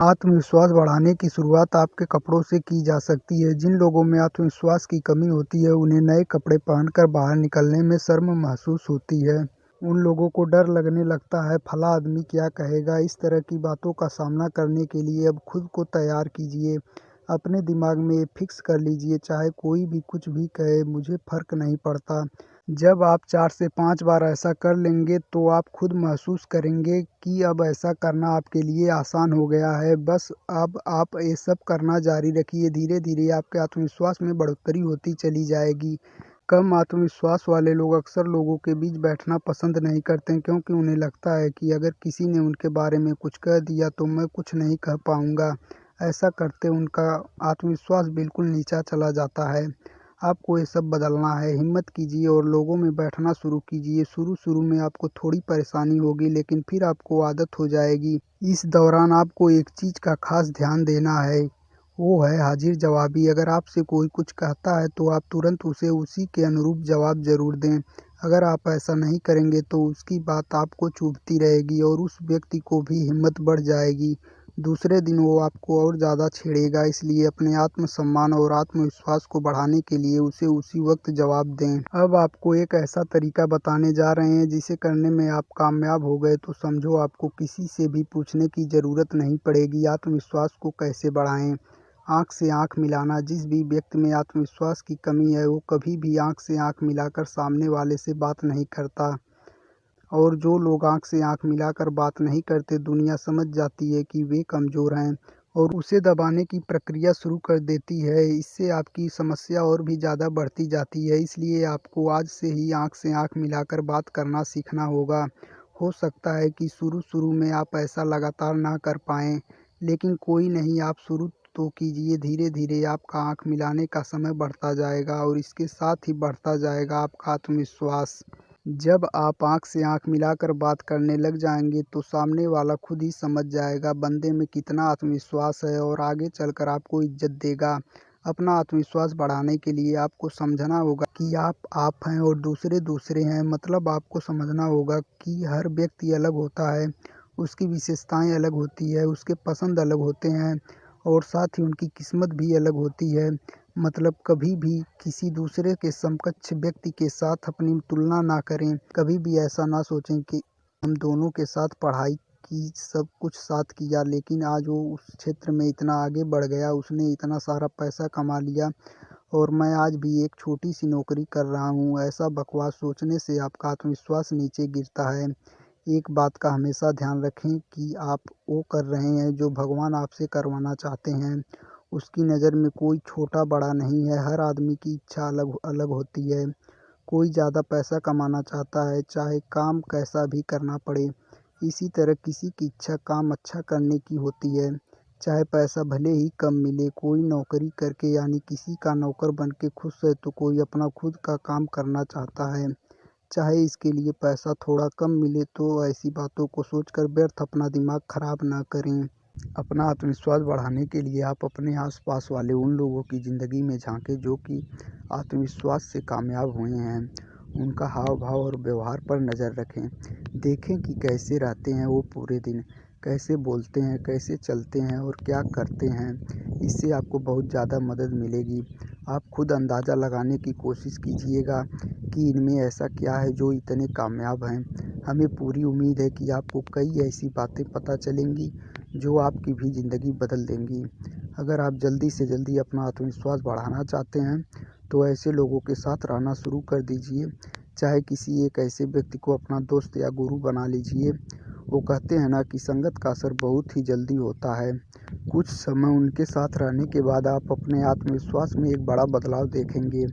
आत्मविश्वास बढ़ाने की शुरुआत आपके कपड़ों से की जा सकती है। जिन लोगों में आत्मविश्वास की कमी होती है, उन्हें नए कपड़े पहनकर बाहर निकलने में शर्म महसूस होती है। उन लोगों को डर लगने लगता है, फला आदमी क्या कहेगा। इस तरह की बातों का सामना करने के लिए अब खुद को तैयार कीजिए। अपने दिमाग में ये फिक्स कर लीजिए, चाहे कोई भी कुछ भी कहे, मुझे फ़र्क नहीं पड़ता। जब आप 4 से 5 बार ऐसा कर लेंगे तो आप खुद महसूस करेंगे कि अब ऐसा करना आपके लिए आसान हो गया है। बस अब आप ये सब करना जारी रखिए, धीरे-धीरे आपके आत्मविश्वास में बढ़ोतरी होती चली जाएगी। कम आत्मविश्वास वाले लोग अक्सर लोगों के बीच बैठना पसंद नहीं करते, क्योंकि उन्हें लगता है कि अगर किसी ने उनके बारे में कुछ कह दिया तो मैं कुछ नहीं कह पाऊँगा। ऐसा करते उनका आत्मविश्वास बिल्कुल नीचा चला जाता है। आपको ये सब बदलना है, हिम्मत कीजिए और लोगों में बैठना शुरू कीजिए। शुरू-शुरू में आपको थोड़ी परेशानी होगी, लेकिन फिर आपको आदत हो जाएगी। इस दौरान आपको एक चीज़ का खास ध्यान देना है, वो है हाज़िर-जवाबी। अगर आपसे कोई कुछ कहता है तो आप तुरंत उसे उसी के अनुरूप जवाब ज़रूर दें। अगर आप ऐसा नहीं करेंगे तो उसकी बात आपको चुभती रहेगी और उस व्यक्ति को भी हिम्मत बढ़ जाएगी। दूसरे दिन वो आपको और ज़्यादा छेड़ेगा, इसलिए अपने आत्मसम्मान और आत्मविश्वास को बढ़ाने के लिए उसे उसी वक्त जवाब दें। अब आपको एक ऐसा तरीका बताने जा रहे हैं जिसे करने में आप कामयाब हो गए तो समझो आपको किसी से भी पूछने की ज़रूरत नहीं पड़ेगी। आत्मविश्वास को कैसे बढ़ाएं? आँख से आँख मिलाना। जिस भी व्यक्ति में आत्मविश्वास की कमी है, वो कभी भी आँख से आँख मिलाकर सामने वाले से बात नहीं करता। और जो लोग आँख से आँख मिलाकर बात नहीं करते, दुनिया समझ जाती है कि वे कमज़ोर हैं और उसे दबाने की प्रक्रिया शुरू कर देती है। इससे आपकी समस्या और भी ज़्यादा बढ़ती जाती है। इसलिए आपको आज से ही आँख से आँख मिलाकर बात करना सीखना होगा। हो सकता है कि शुरू-शुरू में आप ऐसा लगातार ना कर पाएँ, लेकिन कोई नहीं, आप शुरू तो कीजिए। धीरे-धीरे आपका आँख मिलाने का समय बढ़ता जाएगा और इसके साथ ही बढ़ता जाएगा आपका आत्मविश्वास। जब आप आँख से आँख मिलाकर बात करने लग जाएँगे तो सामने वाला खुद ही समझ जाएगा बंदे में कितना आत्मविश्वास है और आगे चलकर आपको इज़्ज़त देगा। अपना आत्मविश्वास बढ़ाने के लिए आपको समझना होगा कि आप हैं और दूसरे दूसरे हैं। मतलब आपको समझना होगा कि हर व्यक्ति अलग होता है, उसकी विशेषताएँ अलग होती है, उसके पसंद अलग होते हैं और साथ ही उनकी किस्मत भी अलग होती है। मतलब कभी भी किसी दूसरे के समकक्ष व्यक्ति के साथ अपनी तुलना ना करें। कभी भी ऐसा ना सोचें कि हम दोनों के साथ पढ़ाई की, सब कुछ साथ किया, लेकिन आज वो उस क्षेत्र में इतना आगे बढ़ गया, उसने इतना सारा पैसा कमा लिया और मैं आज भी एक छोटी-सी नौकरी कर रहा हूँ। ऐसा बकवास सोचने से आपका आत्मविश्वास नीचे गिरता है। एक बात का हमेशा ध्यान रखें कि आप वो कर रहे हैं जो भगवान आपसे करवाना चाहते हैं। उसकी नज़र में कोई छोटा-बड़ा नहीं है, हर आदमी की इच्छा अलग-अलग होती है। कोई ज़्यादा पैसा कमाना चाहता है, चाहे काम कैसा भी करना पड़े। इसी तरह किसी की इच्छा काम अच्छा करने की होती है, चाहे पैसा भले ही कम मिले। कोई नौकरी करके यानी किसी का नौकर बन के खुश है, तो कोई अपना खुद का काम करना चाहता है, चाहे इसके लिए पैसा थोड़ा कम मिले। तो ऐसी बातों को सोचकर व्यर्थ अपना दिमाग खराब ना करें। अपना आत्मविश्वास बढ़ाने के लिए आप अपने आस-पास वाले उन लोगों की ज़िंदगी में झाँकें जो कि आत्मविश्वास से कामयाब हुए हैं। उनका हाव-भाव और व्यवहार पर नज़र रखें। देखें कि कैसे रहते हैं वो पूरे दिन, कैसे बोलते हैं, कैसे चलते हैं और क्या करते हैं। इससे आपको बहुत ज़्यादा मदद मिलेगी। आप खुद अंदाज़ा लगाने की कोशिश कीजिएगा कि इनमें ऐसा क्या है जो इतने कामयाब हैं। हमें पूरी उम्मीद है कि आपको कई ऐसी बातें पता चलेंगी जो आपकी भी ज़िंदगी बदल देंगी। अगर आप जल्दी से जल्दी अपना आत्मविश्वास बढ़ाना चाहते हैं, तो ऐसे लोगों के साथ रहना शुरू कर दीजिए। चाहे किसी एक ऐसे व्यक्ति को अपना दोस्त या गुरु बना लीजिए। वो कहते हैं ना कि संगत का असर बहुत ही जल्दी होता है। कुछ समय उनके साथ रहने के बाद आप अपने आत्मविश्वास में एक बड़ा बदलाव देखेंगे।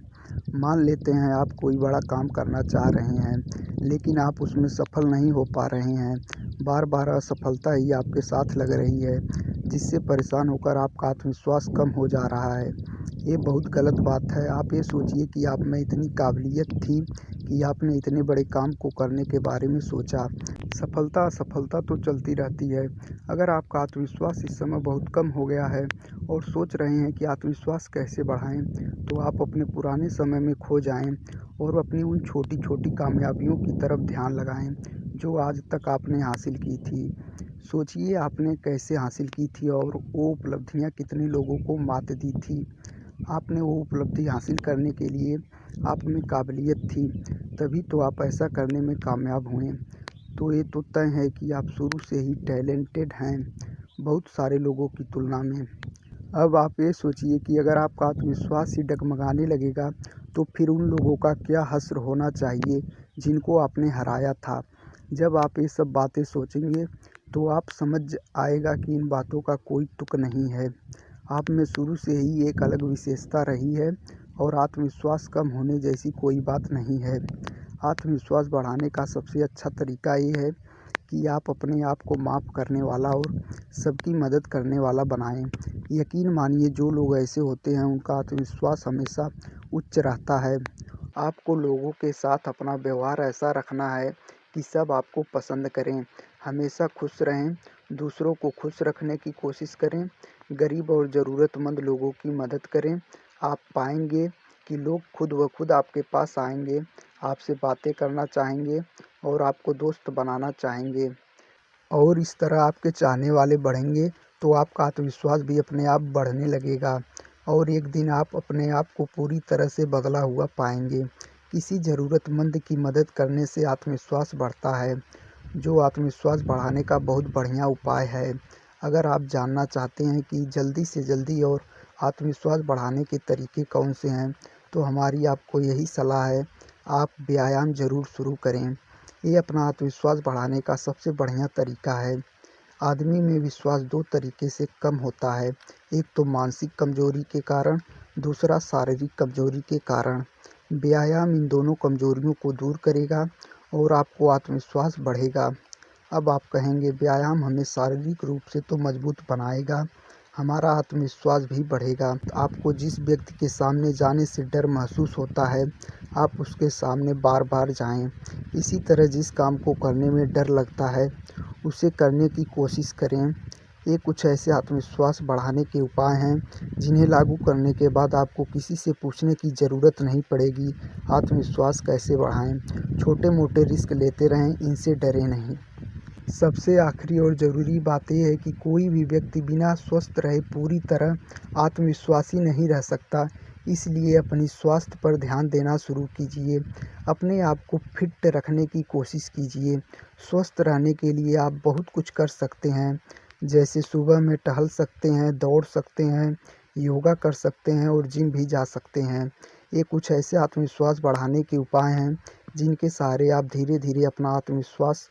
मान लेते हैं आप कोई बड़ा काम करना चाह रहे हैं, लेकिन आप उसमें सफल नहीं हो पा रहे हैं। बार-बार असफलता ही आपके साथ लग रही है, जिससे परेशान होकर आपका आत्मविश्वास कम हो जा रहा है। ये बहुत गलत बात है। आप ये सोचिए कि आप में इतनी काबिलियत थी कि आपने इतने बड़े काम को करने के बारे में सोचा। सफलता-असफलता तो चलती रहती है। अगर आपका आत्मविश्वास इस समय बहुत कम हो गया है और सोच रहे हैं कि आत्मविश्वास कैसे बढ़ाएँ, तो आप अपने पुराने समय में खो जाएँ और अपनी उन छोटी-छोटी कामयाबियों की तरफ ध्यान लगाएँ, जो आज तक आपने हासिल की थी। सोचिए आपने कैसे हासिल की थी और वो उपलब्धियाँ कितने लोगों को मात दी थी। आपने वो उपलब्धि हासिल करने के लिए आप में काबिलियत थी, तभी तो आप ऐसा करने में कामयाब हुए। तो ये तो तय है कि आप शुरू से ही टैलेंटेड हैं, बहुत सारे लोगों की तुलना में। अब आप ये सोचिए कि अगर आपका आत्मविश्वास ही डगमगाने लगेगा, तो फिर उन लोगों का क्या हश्र होना चाहिए जिनको आपने हराया था। जब आप ये सब बातें सोचेंगे, तो आप समझ आएगा कि इन बातों का कोई तुक नहीं है। आप में शुरू से ही एक अलग विशेषता रही है और आत्मविश्वास कम होने जैसी कोई बात नहीं है। आत्मविश्वास बढ़ाने का सबसे अच्छा तरीका ये है कि आप अपने आप को माफ़ करने वाला और सबकी मदद करने वाला बनाएं। यकीन मानिए, जो लोग ऐसे होते हैं उनका आत्मविश्वास हमेशा उच्च रहता है। आपको लोगों के साथ अपना व्यवहार ऐसा रखना है कि सब आपको पसंद करें। हमेशा खुश रहें, दूसरों को खुश रखने की कोशिश करें, गरीब और ज़रूरतमंद लोगों की मदद करें। आप पाएंगे कि लोग खुद ब खुद आपके पास आएंगे, आपसे बातें करना चाहेंगे और आपको दोस्त बनाना चाहेंगे। और इस तरह आपके चाहने वाले बढ़ेंगे, तो आपका आत्मविश्वास भी अपने आप बढ़ने लगेगा और एक दिन आप अपने आप को पूरी तरह से बदला हुआ पाएंगे। किसी ज़रूरतमंद की मदद करने से आत्मविश्वास बढ़ता है, जो आत्मविश्वास बढ़ाने का बहुत बढ़िया उपाय है। अगर आप जानना चाहते हैं कि जल्दी से जल्दी और आत्मविश्वास बढ़ाने के तरीके कौन से हैं, तो हमारी आपको यही सलाह है, आप व्यायाम ज़रूर शुरू करें। ये अपना आत्मविश्वास बढ़ाने का सबसे बढ़िया तरीका है। आदमी में विश्वास दो तरीके से कम होता है, एक तो मानसिक कमजोरी के कारण, दूसरा शारीरिक कमजोरी के कारण। व्यायाम इन दोनों कमजोरियों को दूर करेगा और आपको आत्मविश्वास बढ़ेगा। अब आप कहेंगे, व्यायाम हमें शारीरिक रूप से तो मजबूत बनाएगा, हमारा आत्मविश्वास भी बढ़ेगा। आपको जिस व्यक्ति के सामने जाने से डर महसूस होता है, आप उसके सामने बार बार जाएं। इसी तरह जिस काम को करने में डर लगता है, उसे करने की कोशिश करें। ये कुछ ऐसे आत्मविश्वास बढ़ाने के उपाय हैं जिन्हें लागू करने के बाद आपको किसी से पूछने की ज़रूरत नहीं पड़ेगी, आत्मविश्वास कैसे बढ़ाएं। छोटे मोटे रिस्क लेते रहें, इनसे डरें नहीं। सबसे आखिरी और ज़रूरी बात यह है कि कोई भी व्यक्ति बिना स्वस्थ रहे पूरी तरह आत्मविश्वासी नहीं रह सकता। इसलिए अपनी स्वास्थ्य पर ध्यान देना शुरू कीजिए, अपने आप को फिट रखने की कोशिश कीजिए। स्वस्थ रहने के लिए आप बहुत कुछ कर सकते हैं, जैसे सुबह में टहल सकते हैं, दौड़ सकते हैं, योगा कर सकते हैं और जिम भी जा सकते हैं। ये कुछ ऐसे आत्मविश्वास बढ़ाने के उपाय हैं जिनके सहारे आप धीरे धीरे अपना आत्मविश्वास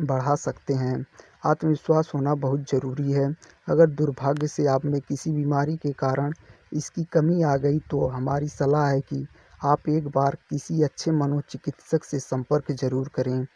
बढ़ा सकते हैं। आत्मविश्वास होना बहुत ज़रूरी है। अगर दुर्भाग्य से आप में किसी बीमारी के कारण इसकी कमी आ गई, तो हमारी सलाह है कि आप एक बार किसी अच्छे मनोचिकित्सक से संपर्क ज़रूर करें।